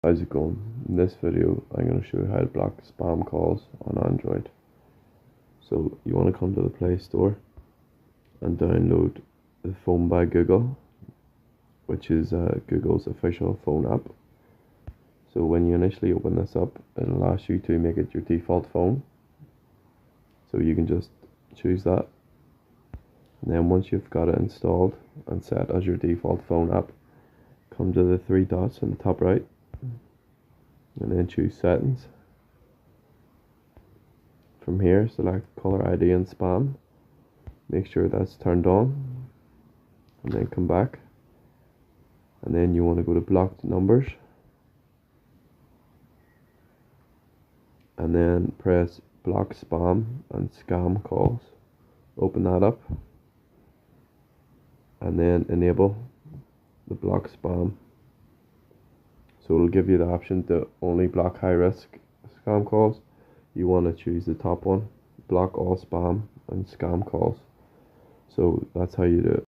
How's it going? In this video I'm going to show you how to block spam calls on Android. So you want to come to the Play Store and download the Phone by Google, which is Google's official phone app. So when you initially open this up, it'll ask you to make it your default phone. So you can just choose that. And then once you've got it installed and set as your default phone app, come to the three dots in the top right and then choose settings. From here, select caller ID and spam. Make sure that's turned on, and then come back, and then you want to go to blocked numbers, and then press block spam and scam calls. Open that up, and then enable the block spam. So it'll give you the option to only block high risk scam calls. You want to choose the top one, block all spam and scam calls. So that's how you do it.